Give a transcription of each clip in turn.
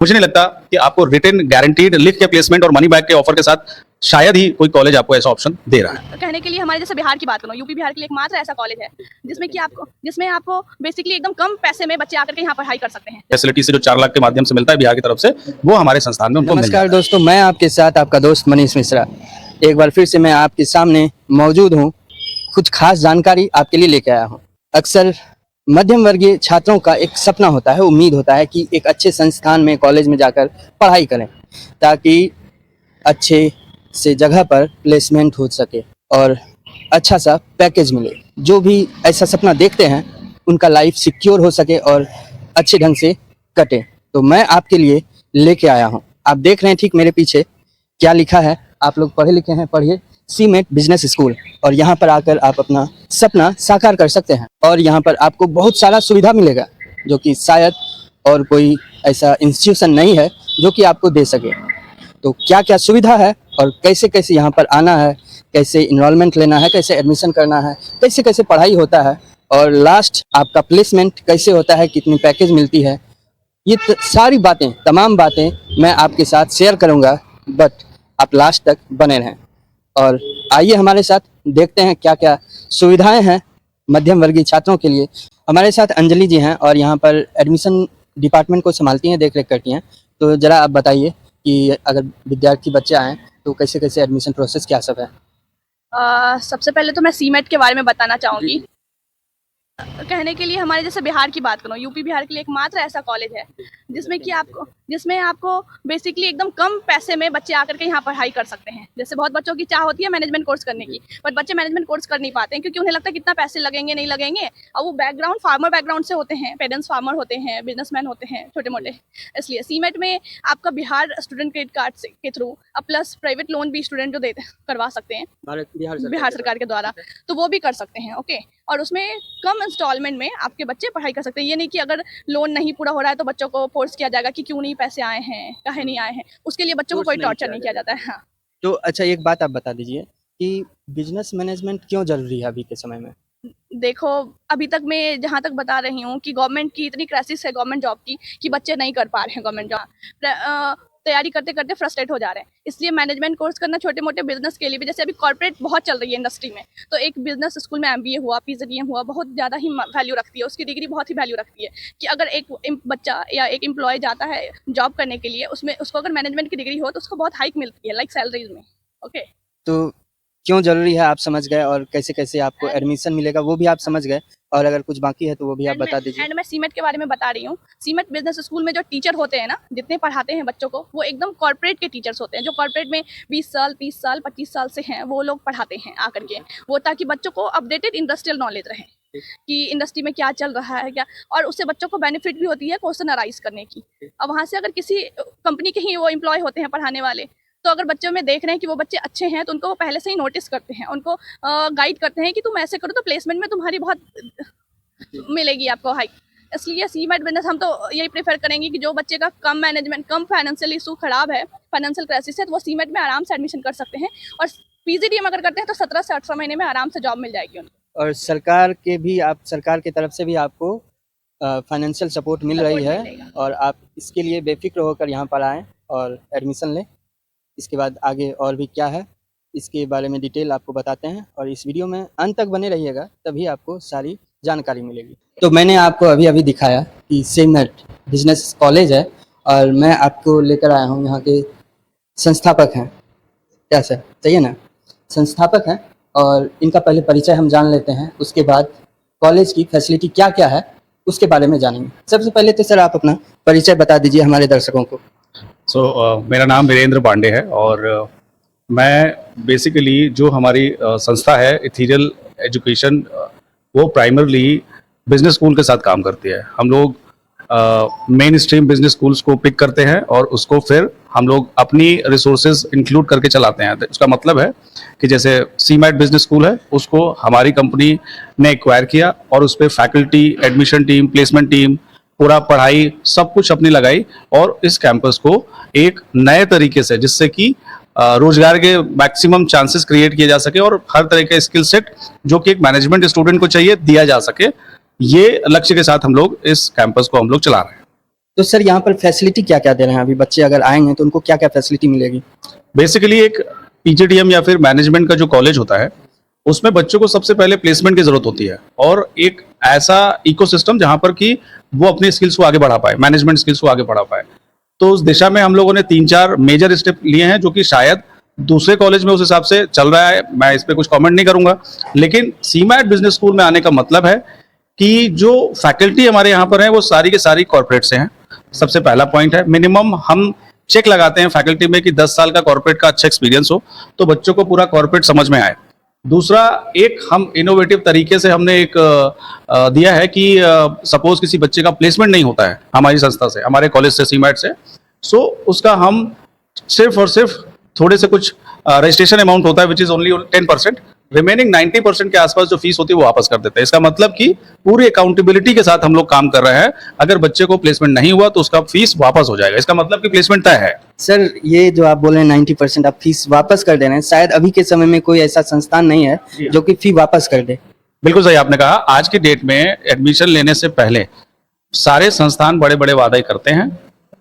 मुझे नहीं लगता कि आपको रिटन गारंटीड लिख के प्लेसमेंट और मनी बैक के ऑफर के साथ शायद ही कोई कॉलेज आपको ऐसा ऑप्शन दे रहा है। कहने के लिए हमारे जैसे बिहार की बात करूँ, यूपी बिहार के लिए एकमात्र ऐसा कॉलेज है जिसमें आपको बेसिकली एकदम कम पैसे में बच्चे आकर के यहाँ पढ़ाई कर सकते हैं। फैसिलिटी से जो 4 लाख के माध्यम से मिलता है बिहार की तरफ से, वो हमारे संस्थान में उनको मिल नमस्कार दोस्तों, मैं आपके साथ आपका दोस्त मनीष मिश्रा एक बार फिर से मैं आपके सामने मौजूद हूँ। कुछ खास जानकारी आपके लिए लेके आया हूँ। अक्सर मध्यम वर्गीय छात्रों का एक सपना होता है, उम्मीद होता है कि एक अच्छे संस्थान में, कॉलेज में जाकर पढ़ाई करें ताकि अच्छे से जगह पर प्लेसमेंट हो सके और अच्छा सा पैकेज मिले। जो भी ऐसा सपना देखते हैं उनका लाइफ सिक्योर हो सके और अच्छे ढंग से कटे, तो मैं आपके लिए लेके आया हूँ। आप देख रहे हैं ठीक मेरे पीछे क्या लिखा है, आप लोग पढ़े लिखे हैं, पढ़िए सीमेट बिजनेस स्कूल, और यहाँ पर आकर आप अपना सपना साकार कर सकते हैं। और यहाँ पर आपको बहुत सारा सुविधा मिलेगा जो कि शायद और कोई ऐसा इंस्टीट्यूशन नहीं है जो कि आपको दे सके। तो क्या क्या सुविधा है और कैसे कैसे यहाँ पर आना है, कैसे इनरोलमेंट लेना है, कैसे एडमिशन करना है, कैसे कैसे पढ़ाई होता है और लास्ट आपका प्लेसमेंट कैसे होता है, कितनी पैकेज मिलती है, ये सारी बातें, तमाम बातें मैं आपके साथ शेयर करूँगा। बट आप लास्ट तक बने रहें और आइए हमारे साथ देखते हैं क्या क्या सुविधाएं हैं मध्यम वर्गीय छात्रों के लिए। हमारे साथ अंजलि जी हैं और यहाँ पर एडमिशन डिपार्टमेंट को संभालती हैं, देख रेख करती हैं। तो ज़रा आप बताइए कि अगर विद्यार्थी बच्चे आएँ तो कैसे कैसे एडमिशन प्रोसेस क्या सब है। सबसे पहले तो मैं सीमेट के बारे में बताना चाहूँगी। कहने के लिए हमारे जैसे बिहार की बात करूँ, यूपी बिहार के लिए एकमात्र ऐसा कॉलेज है जिसमें आपको बेसिकली एकदम कम पैसे में बच्चे आकर के यहाँ पढ़ाई कर सकते हैं। जैसे बहुत बच्चों की चाह होती है मैनेजमेंट कोर्स करने की, बट बच्चे मैनेजमेंट कोर्स कर नहीं पाते हैं क्योंकि उन्हें लगता है कितना पैसे लगेंगे, नहीं लगेंगे। और वो बैकग्राउंड फार्मर बैकग्राउंड से होते हैं, पेरेंट्स फार्मर होते हैं, बिजनेसमैन होते हैं छोटे मोटे। इसलिए सीमेट में आपका बिहार स्टूडेंट क्रेडिट कार्ड के थ्रू प्लस प्राइवेट लोन भी स्टूडेंट जो करवा सकते हैं बिहार सरकार के द्वारा, तो वो भी कर सकते हैं। ओके, और उसमें कम इंस्टॉलमेंट में आपके बच्चे पढ़ाई कर सकते हैं। ये नहीं कि अगर लोन नहीं पूरा हो रहा है तो बच्चों को फोर्स किया जाएगा कि क्यों नहीं पैसे आए हैं, काहे नहीं आए हैं। उसके लिए बच्चों को कोई टॉर्चर नहीं किया जाता है। हाँ, तो अच्छा एक बात आप बता दीजिए कि बिजनेस मैनेजमेंट क्यों जरूरी है अभी के समय में। देखो अभी तक मैं जहाँ तक बता रही हूँ कि गवर्नमेंट की इतनी क्राइसिस है गवर्नमेंट जॉब की कि बच्चे नहीं कर पा रहे हैं गवर्नमेंट जॉब, तैयारी करते करते फ्रस्ट्रेट हो जा रहे हैं। इसलिए मैनेजमेंट कोर्स करना छोटे मोटे बिजनेस के लिए भी, जैसे अभी कॉर्पोरेट बहुत चल रही है इंडस्ट्री में, तो एक बिजनेस स्कूल में MBA हुआ, PGDM हुआ, बहुत ज़्यादा ही वैल्यू रखती है, उसकी डिग्री बहुत ही वैल्यू रखती है। कि अगर एक बच्चा या एक एम्प्लॉय जाता है जॉब करने के लिए, उसमें उसको अगर मैनेजमेंट की डिग्री हो तो उसको बहुत हाइक मिलती है, लाइक सैलरीज में। ओके, तो क्यों जरूरी है आप समझ गए और कैसे कैसे आपको एडमिशन मिलेगा वो भी आप समझ गए, और अगर कुछ बाकी है तो वो भी आप बता दीजिए। एंड मैं सीमेट के बारे में बता रही हूँ। सीमेट बिजनेस स्कूल में जो टीचर होते हैं ना, जितने पढ़ाते हैं बच्चों को, वो एकदम कॉर्पोरेट के टीचर्स होते हैं जो कॉर्पोरेट में 20 साल 30 साल 25 साल से हैं, वो लोग पढ़ाते हैं आकर के वो, ताकि बच्चों को अपडेटेड इंडस्ट्रियल नॉलेज रहे कि इंडस्ट्री में क्या चल रहा है क्या, और उससे बच्चों को बेनिफिट भी होती है क्वेश्चन अराइज करने की। अब वहाँ से अगर किसी कंपनी के ही वो एम्प्लॉय होते हैं पढ़ाने वाले, तो अगर बच्चों में देख रहे हैं कि वो बच्चे अच्छे हैं तो उनको वो पहले से ही नोटिस करते हैं, उनको गाइड करते हैं कि तुम ऐसे करो तो प्लेसमेंट में तुम्हारी बहुत मिलेगी आपको हाइक। इसलिए सीमेट बिजनेस हम तो यही प्रेफर करेंगे कि जो बच्चे का कम मैनेजमेंट, कम फाइनेंशियल इशू खराब है, फाइनेंशियल क्राइसिस है, तो वो सीमेट में आराम से एडमिशन कर सकते हैं। और PGDM अगर करते हैं तो 17 से 18 महीने में आराम से जॉब मिल जाएगी उनको। और सरकार की तरफ से भी आपको फाइनेंशियल सपोर्ट मिल रही है और आप इसके लिए बेफिक्र होकर यहाँ पर आएँ और एडमिशन लें। इसके बाद आगे और भी क्या है इसके बारे में डिटेल आपको बताते हैं, और इस वीडियो में अंत तक बने रहिएगा, तभी आपको सारी जानकारी मिलेगी। तो मैंने आपको अभी अभी दिखाया कि सीमेट बिजनेस कॉलेज है और मैं आपको लेकर आया हूँ, यहाँ के संस्थापक हैं। क्या सर, सही है ना, संस्थापक हैं, और इनका पहले परिचय हम जान लेते हैं, उसके बाद कॉलेज की फैसिलिटी क्या क्या है उसके बारे में जानेंगे। सबसे पहले तो सर आप अपना परिचय बता दीजिए हमारे दर्शकों को। मेरा नाम वीरेंद्र पांडे है और मैं बेसिकली जो हमारी संस्था है इथीरियल एजुकेशन, वो प्राइमरली बिजनेस स्कूल के साथ काम करती है। हम लोग मेन स्ट्रीम बिजनेस स्कूल्स को पिक करते हैं और उसको फिर हम लोग अपनी रिसोर्सेज इंक्लूड करके चलाते हैं। उसका मतलब है कि जैसे सीमेट बिजनेस स्कूल है, उसको हमारी कंपनी ने एक्वायर किया और उस पर faculty, admission team, placement team, पूरा पढ़ाई सब कुछ अपनी लगाई और इस कैंपस को एक नए तरीके से, जिससे कि रोजगार के मैक्सिमम चांसेस क्रिएट किए जा सके और हर तरह के स्किल सेट जो कि एक मैनेजमेंट स्टूडेंट को चाहिए दिया जा सके, ये लक्ष्य के साथ हम लोग इस कैंपस को हम लोग चला रहे हैं। तो सर यहाँ पर फैसिलिटी क्या क्या दे रहे हैं? अभी बच्चे अगर आएंगे तो उनको क्या क्या फैसिलिटी मिलेगी? बेसिकली एक पीजीडीएम या फिर मैनेजमेंट का जो कॉलेज होता है उसमें बच्चों को सबसे पहले प्लेसमेंट की जरूरत होती है और एक ऐसा इकोसिस्टम जहां पर कि वो अपनी स्किल्स को आगे बढ़ा पाए, मैनेजमेंट स्किल्स को आगे बढ़ा पाए। तो उस दिशा में हम लोगों ने 3-4 मेजर स्टेप लिए हैं जो कि शायद दूसरे कॉलेज में उस हिसाब से चल रहा है, मैं इस पर कुछ कमेंट नहीं करूंगा। लेकिन सीमैट बिजनेस स्कूल में आने का मतलब है कि जो फैकल्टी हमारे यहाँ पर है वो सारी की सारी कॉर्पोरेट से हैं। सबसे पहला पॉइंट है, मिनिमम हम चेक लगाते हैं फैकल्टी में कि 10 साल का कॉर्पोरेट का अच्छा एक्सपीरियंस हो तो बच्चों को पूरा कॉर्पोरेट समझ में आए। दूसरा, एक हम इनोवेटिव तरीके से हमने एक दिया है कि सपोज किसी बच्चे का प्लेसमेंट नहीं होता है हमारी संस्था से, हमारे कॉलेज से, सीमैट से, सो उसका हम सिर्फ और सिर्फ थोड़े से कुछ रजिस्ट्रेशन अमाउंट होता है विच इज ओनली 10%, रिमेनिंग 90% के आसपास जो फीस होती है वो वापस कर देते हैं। इसका मतलब कि पूरी अकाउंटेबिलिटी के साथ हम लोग काम कर रहे हैं। अगर बच्चे को प्लेसमेंट नहीं हुआ तो उसका फीस वापस हो जाएगा, इसका मतलब कि प्लेसमेंट तय है। सर ये जो आप बोल रहे हैं 90% आप फीस वापस कर दे रहे हैं, शायद अभी के समय में कोई ऐसा संस्थान नहीं है जो कि फी वापस कर दे। बिल्कुल सही आपने कहा। आज की डेट में एडमिशन लेने से पहले सारे संस्थान बड़े बड़े वादे करते हैं,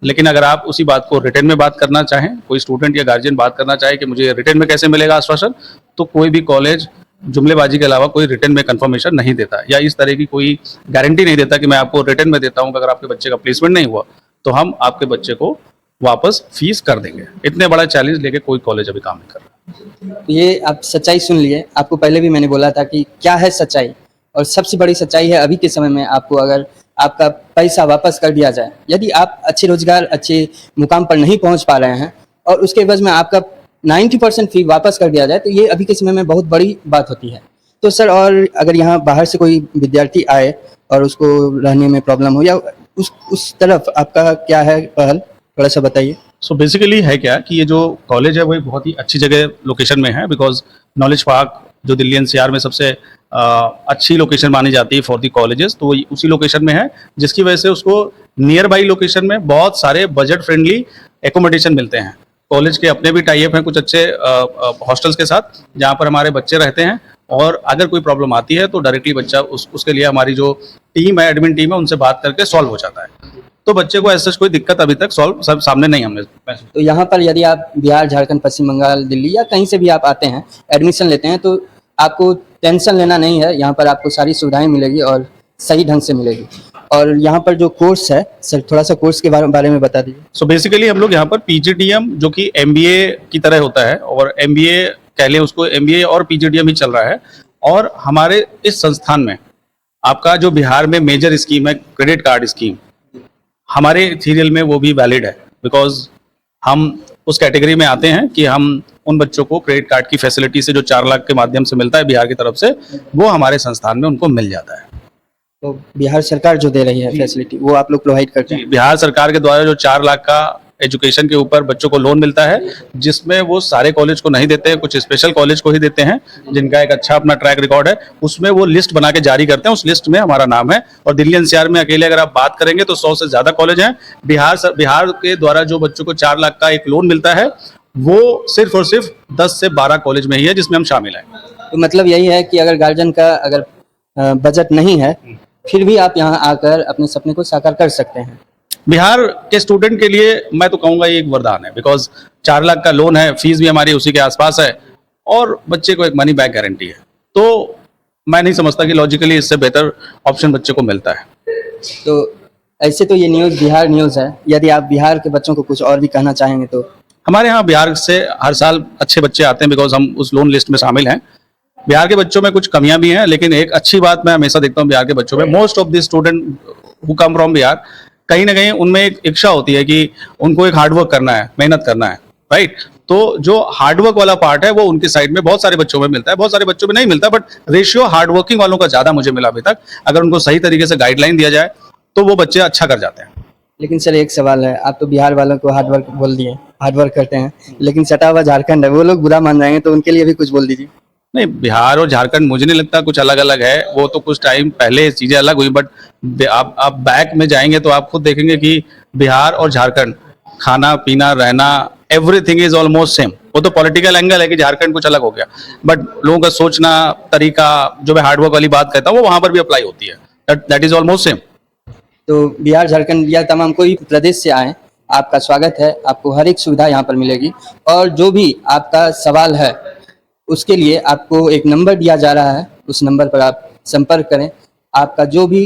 लेकिन अगर आप उसी बात को रिटर्न में बात करना चाहें, कोई स्टूडेंट या गार्जियन बात करना चाहे कि मुझे रिटर्न में कैसे मिलेगा आश्वासन, तो कोई भी कॉलेज जुमलेबाजी के अलावा कोई रिटर्न में कंफर्मेशन नहीं देता या इस तरह की कोई गारंटी नहीं देता कि मैं आपको रिटर्न में देता हूं कि अगर आपके बच्चे का प्लेसमेंट नहीं हुआ तो हम आपके बच्चे को वापस फीस कर देंगे। इतने बड़ा चैलेंज लेके कोई कॉलेज अभी काम नहीं कर रहा। ये आप सच्चाई सुन लिए। आपको पहले भी मैंने बोला था कि क्या है सच्चाई, और सबसे बड़ी सच्चाई है अभी के समय में आपको अगर आपका पैसा वापस कर दिया जाए, यदि आप अच्छे रोजगार, अच्छे मुकाम पर नहीं पहुंच पा रहे हैं और उसके एवज में आपका 90% फी वापस कर दिया जाए, तो ये अभी के समय में बहुत बड़ी बात होती है। तो सर, और अगर यहाँ बाहर से कोई विद्यार्थी आए और उसको रहने में प्रॉब्लम हो या उस तरफ आपका क्या है पहल, थोड़ा सा बताइए। सो बेसिकली है क्या कि ये जो कॉलेज है वो एक बहुत ही अच्छी जगह लोकेशन में है, बिकॉज नॉलेज पार्क जो दिल्ली एनसीआर में सबसे अच्छी लोकेशन मानी जाती है फॉर दी कॉलेजेस, तो वो उसी लोकेशन में है, जिसकी वजह से उसको नियर बाई लोकेशन में बहुत सारे बजट फ्रेंडली एकोमोडेशन मिलते हैं। कॉलेज के अपने भी टाई अप हैं कुछ अच्छे हॉस्टल्स के साथ जहाँ पर हमारे बच्चे रहते हैं, और अगर कोई प्रॉब्लम आती है तो डायरेक्टली बच्चा उसके लिए हमारी जो टीम है, एडमिन टीम है, उनसे बात करके सॉल्व हो जाता है। तो बच्चे को ऐसा कोई दिक्कत अभी तक सब सामने नहीं हमने। तो यहाँ पर यदि आप बिहार, झारखंड, पश्चिम बंगाल, दिल्ली या कहीं से भी आप आते हैं, एडमिशन लेते हैं, तो आपको टेंशन लेना नहीं है। यहाँ पर आपको सारी सुविधाएं मिलेगी और सही ढंग से मिलेगी। और यहाँ पर जो कोर्स है सर, थोड़ा सा कोर्स के बारे में बता दीजिए। सो बेसिकली हम लोग यहाँ पर पीजीडीएम जो कि एमबीए की तरह होता है, और एमबीए कह लें उसको, एमबीए और पीजीडीएम ही चल रहा है। और हमारे इस संस्थान में आपका जो बिहार में मेजर स्कीम है क्रेडिट कार्ड स्कीम, हमारे सीरियल में वो भी वैलिड है, बिकॉज हम उस कैटेगरी में आते हैं कि हम उन बच्चों को क्रेडिट कार्ड की फैसिलिटी से जो 4 लाख के माध्यम से मिलता है बिहार की तरफ से, वो हमारे संस्थान में उनको मिल जाता है। तो बिहार सरकार जो दे रही है फैसिलिटी, वो आप लोग प्रोवाइड करते हैं? बिहार सरकार के द्वारा जो 4 लाख का एजुकेशन के ऊपर बच्चों को लोन मिलता है, जिसमें वो सारे कॉलेज को नहीं देते हैं, कुछ स्पेशल कॉलेज को ही देते हैं जिनका एक अच्छा अपना ट्रैक रिकॉर्ड है। उसमें वो लिस्ट बना के जारी करते हैं, उस लिस्ट में हमारा नाम है। और दिल्ली एनसीआर में अकेले अगर आप बात करेंगे तो 100 से ज्यादा कॉलेज हैं। बिहार के द्वारा जो बच्चों को 4 लाख का एक लोन मिलता है, वो सिर्फ और सिर्फ 10 से 12 कॉलेज में ही है जिसमें हम शामिल हैं। तो मतलब यही है कि अगर गार्जियन का अगर बजट नहीं है, फिर भी आप यहाँ आकर अपने सपने को साकार कर सकते हैं। बिहार के स्टूडेंट के लिए मैं तो कहूँगा ये एक वरदान है, बिकॉज 4 लाख का लोन है, फीस भी हमारी उसी के आसपास है, और बच्चे को एक मनी बैक गारंटी है। तो मैं नहीं समझता कि लॉजिकली इससे बेहतर ऑप्शन बच्चे को मिलता है। तो ऐसे तो ये न्यूज़ बिहार न्यूज़ है। यदि आप बिहार के बच्चों को कुछ और भी कहना चाहेंगे तो? हमारे यहाँ बिहार से हर साल अच्छे बच्चे आते हैं, बिकॉज हम उस लोन लिस्ट में शामिल हैं। बिहार के बच्चों में कुछ कमियां भी हैं, लेकिन एक अच्छी बात मैं हमेशा देखता हूँ बिहार के बच्चों में, most of the student who come from Bihar, कहीं ना कहीं उनमें एक इच्छा होती है कि उनको एक हार्डवर्क करना है, मेहनत करना है, राइट। तो जो हार्डवर्क वाला पार्ट है वो उनकी साइड में बहुत सारे बच्चों में मिलता है, बहुत सारे बच्चों में नहीं मिलता, बट रेशियो हार्डवर्किंग वालों का ज्यादा मुझे मिला अभी तक। अगर उनको सही तरीके से गाइडलाइन दिया जाए तो वो बच्चे अच्छा कर जाते हैं। लेकिन सर एक सवाल है, आप तो बिहार वालों को हार्डवर्क बोल दिए, हार्डवर्क करते हैं, लेकिन सटा हुआ झारखंड है, वो लोग बुरा मान जाएंगे, तो उनके लिए भी कुछ बोल दीजिए। नहीं, बिहार और झारखंड मुझे नहीं लगता कुछ अलग अलग है, वो तो कुछ टाइम पहले चीजें अलग हुई, बट आप बैक में जाएंगे तो आप खुद देखेंगे कि बिहार और झारखंड, खाना पीना रहना, एवरीथिंग इज ऑलमोस्ट सेम। वो तो पॉलिटिकल एंगल है कि झारखंड कुछ अलग हो गया, बट लोगों का सोचना तरीका, जो मैं हार्डवर्क वाली बात कहता हूँ, वो वहां पर भी अप्लाई होती है। That is almost same. तो बिहार झारखंड या तमाम कोई प्रदेश से आए, आपका स्वागत है। आपको हर एक सुविधा यहाँ पर मिलेगी और जो भी आपका सवाल है उसके लिए आपको एक नंबर दिया जा रहा है, उस नंबर पर आप संपर्क करें। आपका जो भी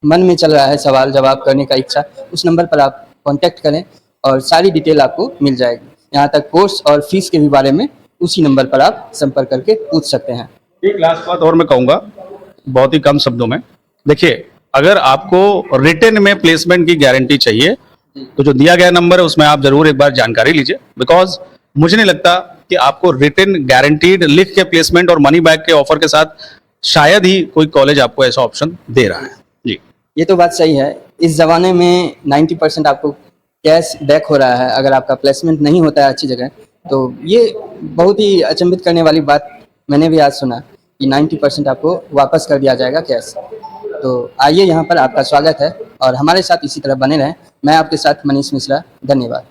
मन में चल रहा है सवाल जवाब करने का इच्छा, उस नंबर पर आप कांटेक्ट करें और सारी डिटेल आपको मिल जाएगी। यहाँ तक कोर्स और फीस के भी बारे में उसी नंबर पर आप संपर्क करके पूछ सकते हैं। एक लास्ट बात और मैं कहूँगा बहुत ही कम शब्दों में। देखिए, अगर आपको रिटन में प्लेसमेंट की गारंटी चाहिए तो जो दिया गया नंबर है उसमें आप जरूर एक बार जानकारी लीजिए, बिकॉज मुझे नहीं लगता कि आपको रिटन गारंटीड लिख के प्लेसमेंट और मनी बैक के ऑफर के साथ शायद ही कोई कॉलेज आपको ऐसा ऑप्शन दे रहा है। जी, ये तो बात सही है। इस ज़माने में 90% आपको कैश बैक हो रहा है अगर आपका प्लेसमेंट नहीं होता है अच्छी जगह। तो ये बहुत ही अचंभित करने वाली बात मैंने भी आज सुना कि 90% आपको वापस कर दिया जाएगा कैश। तो आइए, यहाँ पर आपका स्वागत है और हमारे साथ इसी तरह बने रहें। मैं आपके साथ मनीष मिश्रा, धन्यवाद।